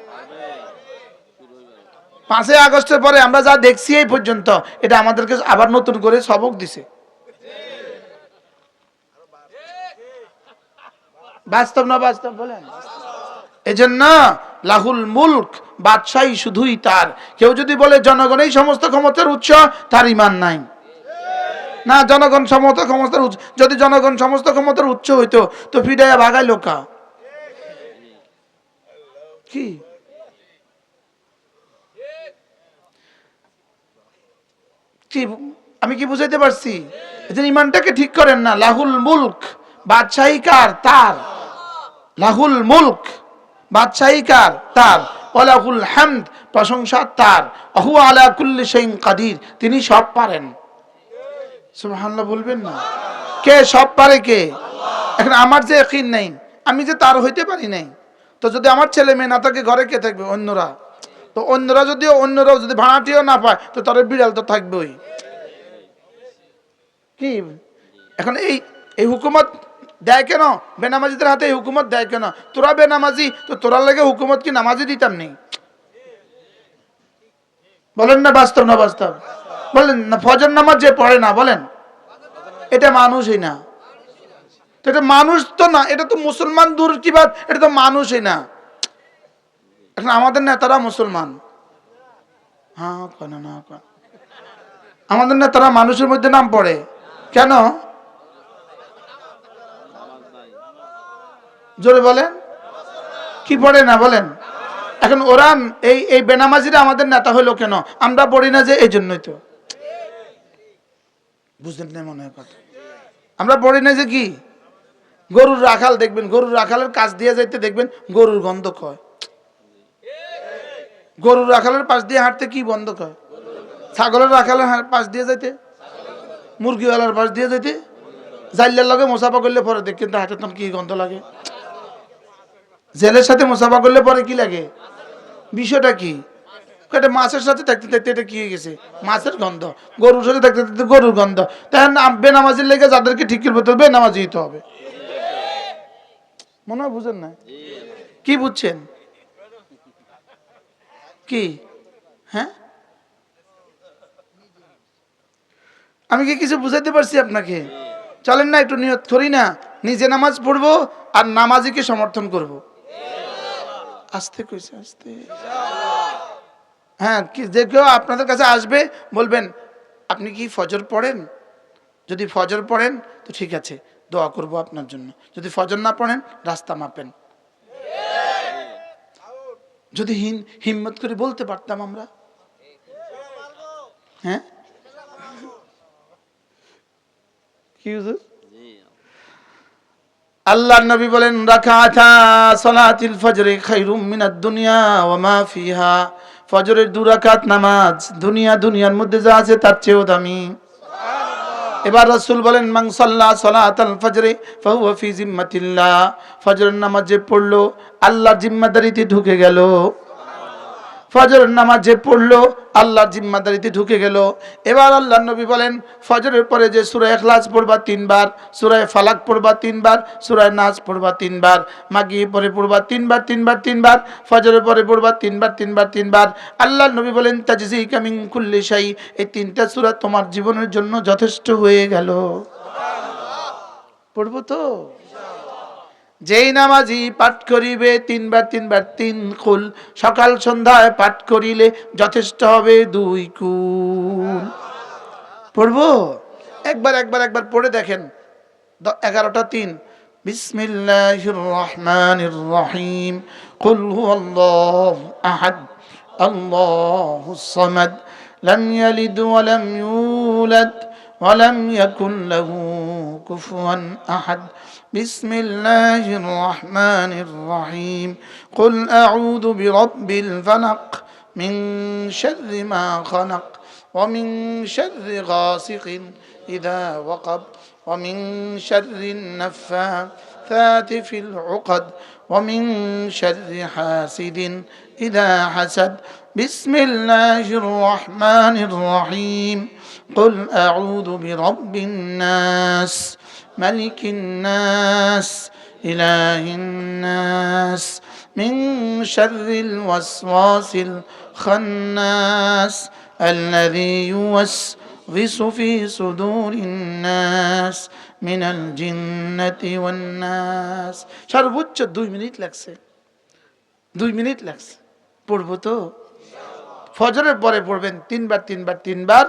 5ই আগস্টের পরে আমরা যা দেখছি এই পর্যন্ত, এটা আমাদেরকে আবার নতুন করে সবক দিছে। বাস্তব না বাস্তব বলেন? এজন্য লাহুল মুলক, বাদশাহী শুধুই তার। কেউ যদি বলে জনগণই সমস্ত ক্ষমতার উৎস, তার ঈমান নাই। না, জনগণ সমস্ত ক্ষমতার উৎস। যদি জনগণ সমস্ত ক্ষমতার উৎস হইতো তো ফিডাইয়া ভাগাই লোকা কি? কি আমি কি বুঝাইতে পারছি? এজন্য ঈমানটাকে ঠিক করেন না। লাহুল মুলক, বাদশাহী কার? তার। লাহুল মুলক, বাদশাহী কার? তার। ওয়ালাহুল হামদ, প্রশংসা তার। ওয়া আলা কুল্লি শাইইন কাদির, তিনি সব পারেন। সুবহানাল্লাহ বলবেন না? কে সব পারে? কে? এখন আমার যে ইয়াকিন নাই, আমি যে তার হইতে পারি নাই, তো যদি আমার ছেলে মেয়ে না থাকে ঘরে কে থাকবে? অন্যরা। তো অন্যরাও যদি ভাড়াটিও না পায় তো তার বিড়াল তো থাকবেই। কি এখন এই এই হুকুমত দেয় কেন? বেনামাজিদের হাতে এই হুকুমত দেয় কেন? তোরা বেনামাজি, তো তোরা লেগে হুকুমত কি নামাজি দিতাম নেই? বলেন না বাস্তব না বাস্তব? বলেন না ফজর নামাজ যে পড়ে না, বলেন এটা মানুষই না। তো এটা মানুষ তো না, এটা তো মুসলমান দূর কি বাত, এটা তো মানুষই না। এখন আমাদের নেতারা মুসলমান, হ্যাঁ কেন না, আমাদের নেতারা মানুষের মধ্যে নাম পড়ে কেন? জোরে বলেন, কি পড়ে না বলেন? এখন ওরা এই বেনামাজিরা আমাদের নেতা হইলো কেন? আমরা পড়ি না যে, এই জন্যই তো। বুঝলেন না মনে হয় কথা? আমরা পড়ি না যে কি? গরুর রাখাল দেখবেন, গরুর রাখালের কাছ দিয়ে যাইতে দেখবেন গরুর গন্ধ কয়। গরুর রাখালের পাশ দিয়ে হাঁটতে কি বন্ধ কয়? ছাগলের রাখালের পাশ দিয়ে যাইতে, মুরগিওয়ালার পাশ দিয়ে যাইতে, জাইলের লগে মোসাফা করলে পরে দেখেন তো হাতে তখন কি গন্ধ লাগে। জেলের সাথে মোসাফা করলে পরে কি লাগে? বিষয়টা কি? এটা মাছের সাথে থাকতে থাকতে এটা কি হয়ে গেছে? মাছের গন্ধ। গরুর সাথে থাকতে থাকতে গরুর গন্ধ। তখন বেনামাজির লেগে যাদেরকে ঠিক করবে তো বেনামাজি হইতে হবে। মনে হয় বুঝেন না? কি বুঝছেন? কি? হ্যাঁ, আমি কি কিছু বুঝাইতে পারছি আপনাকে? চলেন না একটু নিয়ত করি না, নিজে নামাজ পড়বো আর নামাজিকে সমর্থন করব। আস্তে কইছে, আস্তে। হ্যাঁ, কি যে কেউ আপনাদের কাছে আসবে বলবেন আপনি কি ফজর পড়েন? যদি ফজর পড়েন তো ঠিক আছে, দোয়া করব আপনার জন্য। যদি ফজর না পড়েন রাস্তা মাপেন। যদি হিম্মত করে বলতে পারতাম আমরা, হ্যাঁ কি হুজুর? আল্লাহর নবী বলেন রাকাতা সালাতিল ফজরে খায়রুম মিনাদ দুনিয়া ওয়া মা ফিহা, ফজরের 2 রাকাত নামাজ দুনিয়ার মধ্যে যা আছে তার চেয়েও দামি। এবার রাসূল বলেন মান সাল্লা সালাতাল ফজরে ফাহুয়া ফি জিম্মাতিল্লাহ, ফজরের নামাজ যে পড়লো আল্লাহর জিম্মাদারিতে ঢুকে গেল। ফজরের নামাজ যে পড়লো আল্লাহর জিম্মাদারিতে ঢুকে গেল। এবার আল্লাহর নবী বলেন ফজরের পরে যে সূরা ইখলাস পড়বা 3 বার, সূরা ফালাক পড়বা 3 বার, সূরা নাস পড়বা 3 বার, মাগরিব পরে পড়বা 3 বার 3 বার 3 বার, ফজরের পরে পড়বা 3 বার 3 বার 3 বার। আল্লাহর নবী বলেন তাজজিকা মিন কুল্লি শাই, এই 3টা সূরা তোমার জীবনের জন্য যথেষ্ট হয়ে গেল। পড়বো তো? যেই নামাজি পাঠ করিবে 3 বার 3 বার 3 কুল, সকাল সন্ধ্যায় পাঠ করিলে যথেষ্ট হবে 2 কুল। পড়বো? একবার পড়ে দেখেন। 11টা 3। বিসমিল্লাহির রহমানির রহিম। কুল হুয়াল্লাহু আহাদ, আল্লাহুস সামাদ, লাম ইয়ালিদ ওয়া লাম ইউলাদ ওয়া লাম ইয়াকুল লাহু কুফুয়ান আহাদ। بسم الله الرحمن الرحيم. قل أعوذ برب الفلق من شر ما خلق ومن شر غاسق إذا وقب ومن شر النفاثات في العقد ومن شر حاسد إذا حسد. بسم الله الرحمن الرحيم. قل أعوذ برب الناس ملك الناس إله الناس من شر الوسواس الخناس الذي يوسوس في صدور الناس من الجنة والناس। সর্বোচ্চ 2 মিনিট লাগছে, 2 মিনিট লাগছে। পড়বো তো? ফজরের পরে পড়বেন 3 বার 3 বার 3 বার,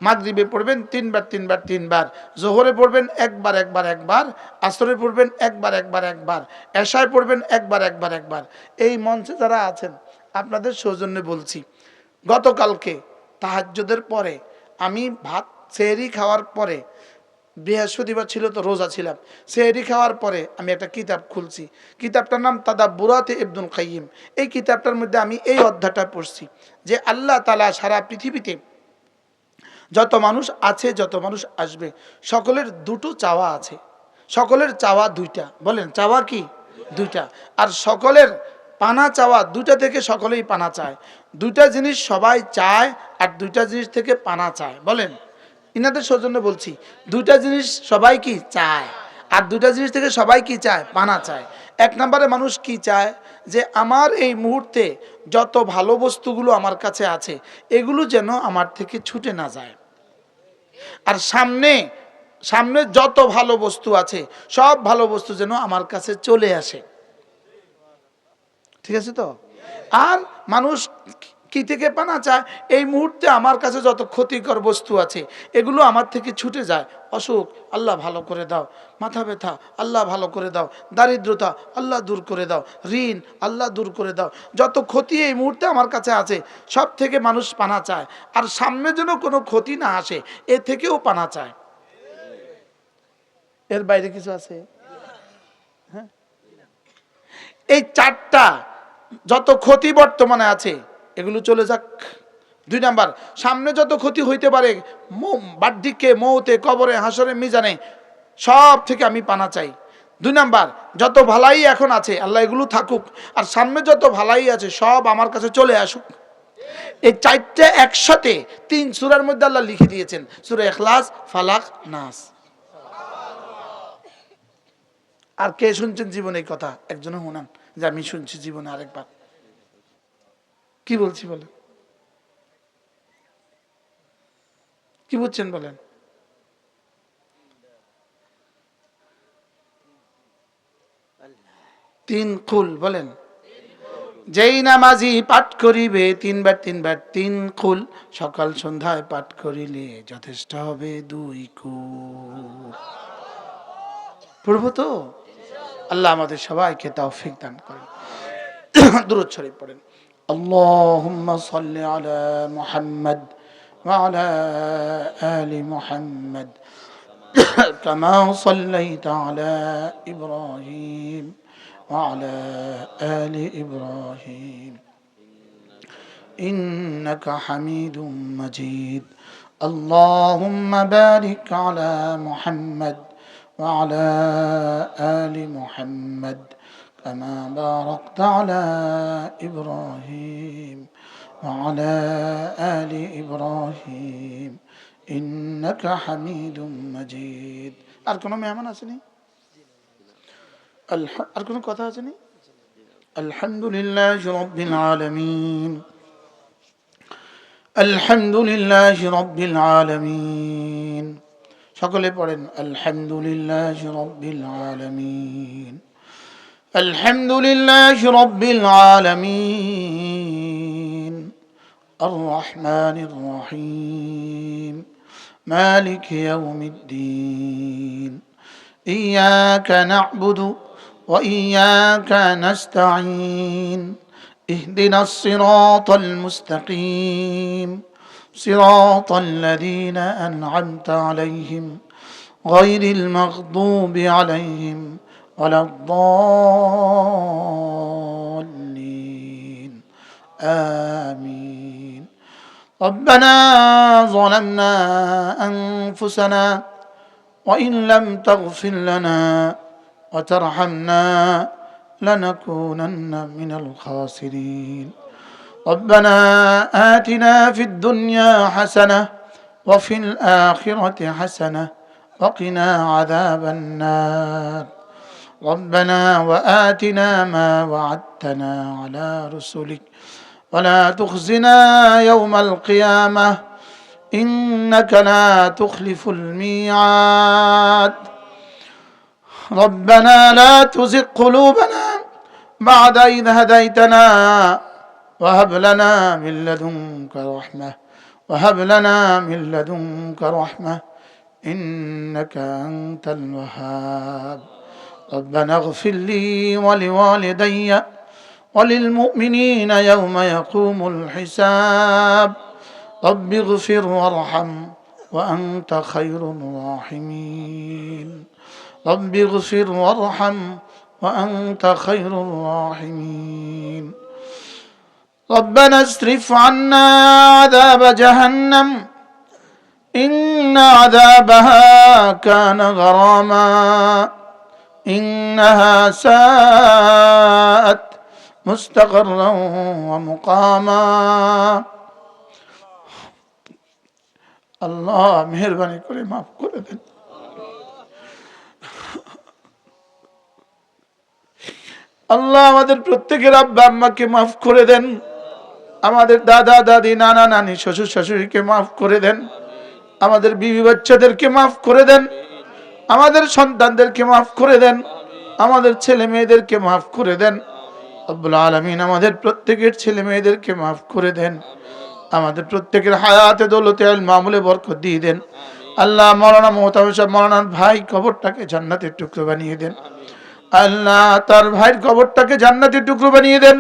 মাগরিবে পড়বেন 3 বার 3 বার 3 বার, জোহরে পড়বেন একবার একবার একবার, আসরে পড়বেন একবার একবার একবার, এশায় পড়বেন একবার একবার একবার। এই মঞ্চে যারা আছেন আপনাদের সৌজন্যে বলছি, গতকালকে তাহাজ্জুদের পরে আমি ভাত সেহরি খাওয়ার পরে, বৃহস্পতিবার ছিল তো রোজা ছিলাম, সেহরি খাওয়ার পরে আমি একটা কিতাব খুলছি, কিতাবটার নাম তাদাব্বুরাতে ইবনুল কাইয়িম। এই কিতাবটার মধ্যে আমি এই অধ্যায়টা পড়ছি যে আল্লাহ তাআলা সারা পৃথিবীতে যত মানুষ আছে, যত মানুষ আসবে, সকলের দুটো চাওয়া আছে। সকলের চাওয়া দুইটা, বলেন চাওয়া কি? দুইটা। আর সকলের পানা চাওয়া দুইটা থেকে সকলেই পানা চায়। দুইটা জিনিস সবাই চায় আর দুইটা জিনিস থেকে পানা চায়। বলেন, ইনাদের সৌজন্য বলছি, দুইটা জিনিস সবাই কি চায় আর দুইটা জিনিস থেকে সবাই কি চায়? পানা চায়। 1 নম্বরে মানুষ কি চায়? যে আমার এই মুহূর্তে যত ভালো বস্তুগুলো আমার কাছে আছে এগুলো যেন আমার থেকে ছুটে না যায়, আর সামনে সামনে যত ভালো বস্তু আছে সব ভালো বস্তু যেন আমার কাছে চলে আসে। ঠিক আছে তো? আর মানুষ কি থেকে পানা চায়? এই মুহূর্তে আমার কাছে যত ক্ষতিকর বস্তু আছে এগুলো আমার থেকে ছুটে যায়। অসুখ, আল্লাহ ভালো করে দাও। মাথা ব্যথা, আল্লাহ ভালো করে দাও। দারিদ্রতা, আল্লাহ দূর করে দাও। ঋণ, আল্লাহ দূর করে দাও। যত ক্ষতি এই মুহূর্তে আমার কাছে আছে সব থেকে মানুষ পানা চায়, আর সামনে যেন কোনো ক্ষতি না আসে এ থেকেও পানা চায়। এর বাইরে কিছু আছে? হ্যাঁ, এই 4টা যত ক্ষতি বর্তমানে আছে এগুলো চলে যাক। 2 নাম্বার, সামনে যত ক্ষতি হইতে পারে বার্ধক্যে, মৌতে, কবরে, হাসরে, মিজানে, সব থেকে আমি পানা চাই। 2 নাম্বার, যত ভালাই এখন আছে আল্লাহ এগুলো থাকুক, আর সামনে যত ভালাই আছে সব আমার কাছে চলে আসুক। এই 4টে একসাথে 3 সূরার মধ্যে আল্লাহ লিখে দিয়েছেন, সূরা ইখলাস, ফালাক, নাস। আর কে শুনছেন জীবনে এই কথা? একজনও শুনান যে আমি শুনছি জীবনে আরেকবার। কি বলছি বলেন? কি বুঝছেন বলেন? তিন কুল বলেন, যেই নামাজি পাঠ করিবে 3 বার 3 বার 3 কুল, সকাল সন্ধ্যায় পাঠ করিলে যথেষ্ট হবে 2 কুল। পড়বো তো? আল্লাহ আমাদের সবাইকে তৌফিক দান করেন। দুরূদ শরীফ পড়েন। আল্লাহুম্মা সাল্লি আলা মুহাম্মাদ ওয়া আলা আলি মুহাম্মাদ কামা সাল্লাইতা আলা ইব্রাহিম ওয়া আলা আলি ইব্রাহিম ইন্নাকা হামিদুম মাজিদ। আল্লাহুম্মা বারিক আলা মুহাম্মাদ ওয়া আলা আলি মুহাম্মাদ كما باركت على إبراهيم وعلى آل إبراهيم إنك حميد مجيد। আর কোনো মেহমান আসেনি? আর কোনো কথা আসেনি? আলহামদুলিল্লাহি রাব্বিল আলামিন, আলহামদুলিল্লাহি রাব্বিল আলামিন। সকলে পড়েন আলহামদুলিল্লাহি রাব্বিল আলামিন। الحمد لله رب العالمين الرحمن الرحيم مالك يوم الدين إياك نعبد وإياك نستعين اهدنا الصراط المستقيم صراط الذين أنعمت عليهم غير المغضوب عليهم ولا الضالين آمين. ربنا ظلمنا أنفسنا وإن لم تغفر لنا وترحمنا لنكونن من الخاسرين. ربنا آتنا في الدنيا حسنة وفي الآخرة حسنة وقنا عذاب النار. ربنا وآتنا ما وعدتنا على رسلك ولا تخزنا يوم القيامة إنك لا تخلف الميعاد ربنا لا تزغ قلوبنا بعد إذ هديتنا وهب لنا من لدنك رحمة وهب لنا من لدنك رحمة إنك أنت الوهاب ربنا اغفر لي ولوالدي وللمؤمنين يوم يقوم الحساب رب اغفر وارحم وأنت خير الراحمين رب اغفر وارحم وأنت خير الراحمين ربنا اصرف عنا عذاب جهنم إن عذابها كان غراما إنها ساءت مستقرا ومقاما আল্লাহ মেহেরবানি করে মাফ করে দেন আল্লাহ আমাদের প্রত্যেকের আব্বা আম্মাকে মাফ করে দেন আমাদের দাদা দাদি নানা নানি শ্বশুর শাশুড়িকে মাফ করে দেন আমাদের বিবি বাচ্চাদেরকে মাফ করে দেন আমাদের সন্তানদেরকে মাফ করে দেন আমাদের ছেলে মেয়েদেরকে মাফ করে দেন রব্বুল আলামিন আমাদের প্রত্যেকের ছেলে মেয়েদেরকে মাফ করে দেন আমাদের প্রত্যেকের হায়াতে দৌলতে মামুলে বরকত দিয়ে দেন আল্লাহ মাওলানা মুহতামিম সাহেব মাওলানার ভাই কবরটাকে জান্নাতের টুকরো বানিয়ে দেন আল্লাহ তার ভাইয়ের কবরটাকে জান্নাতের টুকরো বানিয়ে দেন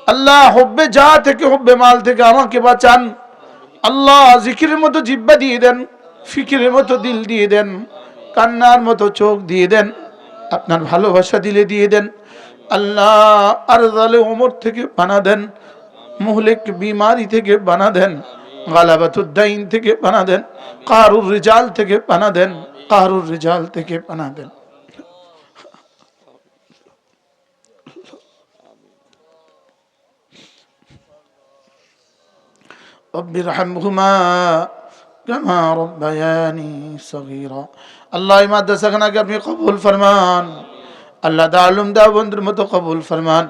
আল্লাহ হুব্বে যা থেকে হুব্বে মাল থেকে আমাকে বাঁচান আল্লাহ জিকিরের মতো জিহ্বা দিয়ে দেন ফিকিরের মতো দিল দিয়ে দেন কান্নার মতো চোখ দিয়ে দেন আপনার ভালোবাসা দিলে দিয়ে দেন আল্লাহ আরজালে ওমর থেকে বানা দেন মুহলিক বিমারি থেকে বানা দেন গালাবাতুদ্দাইন থেকে বানা দেন কারুর রিজাল থেকে বানা দেন কারুর রিজাল থেকে বানা দেন رب ارحمهما كما ربياني صغيرا আল্লাহ এই মাদ্রাসাখানাকে আপনি কবুল ফরমান আল্লাহ দারুল দেওবন্দের মতো কবুল ফরমান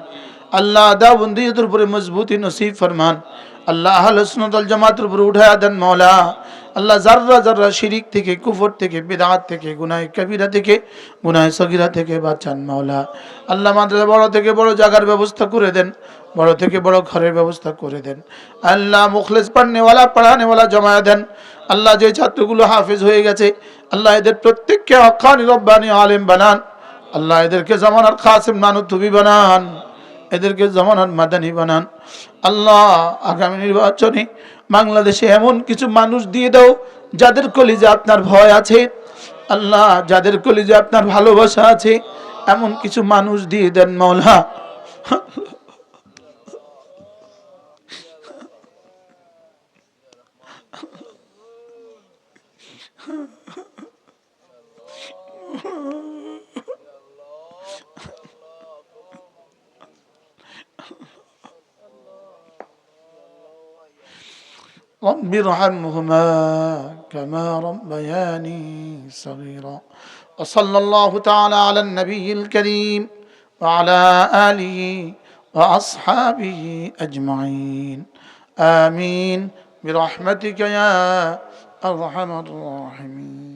আল্লাহ দেওবন্দিয়তের উপরে মজবুতি নসিব ফরমান আল্লাহ আহলে সুন্নাত ওয়াল জামাতের উপরে উঠায়া দেন মাওলা আল্লাহ যাররা যাররা শিরিক থেকে কুফর থেকে বিদআত থেকে গুনাহ কবিরা থেকে গুনাহ সগীরা থেকে বাঁচান মাওলা আল্লাহ মাদ্রাসা বড় থেকে বড় জায়গার ব্যবস্থা করে দেন বড় থেকে বড় ঘরের ব্যবস্থা করে দেন আল্লাহ মুখলিস পড়নেওয়ালা পড়ানেওয়ালা জমায়া দেন আল্লাহ যে ছাত্রগুলো হাফেজ হয়ে গেছে আল্লাহ এদের প্রত্যেককে হক্কানি রব্বানি আলেম বানান আল্লাহ এদেরকে জামানার কাসিম নানুতুবি বানান এদেরকে জামানার মাদানি বানান আল্লাহ আগামী নির্বাচনে বাংলাদেশে এমন কিছু মানুষ দিয়ে দাও যাদের কলিজে আপনার ভয় আছে আল্লাহ যাদের কলিজে আপনার ভালোবাসা আছে এমন কিছু মানুষ দিয়ে দেন মাওলা رب ارحمهما كما ربياني صغيرا وصلى الله تعالى على النبي الكريم وعلى آله وأصحابه أجمعين آمين برحمتك يا أرحم الراحمين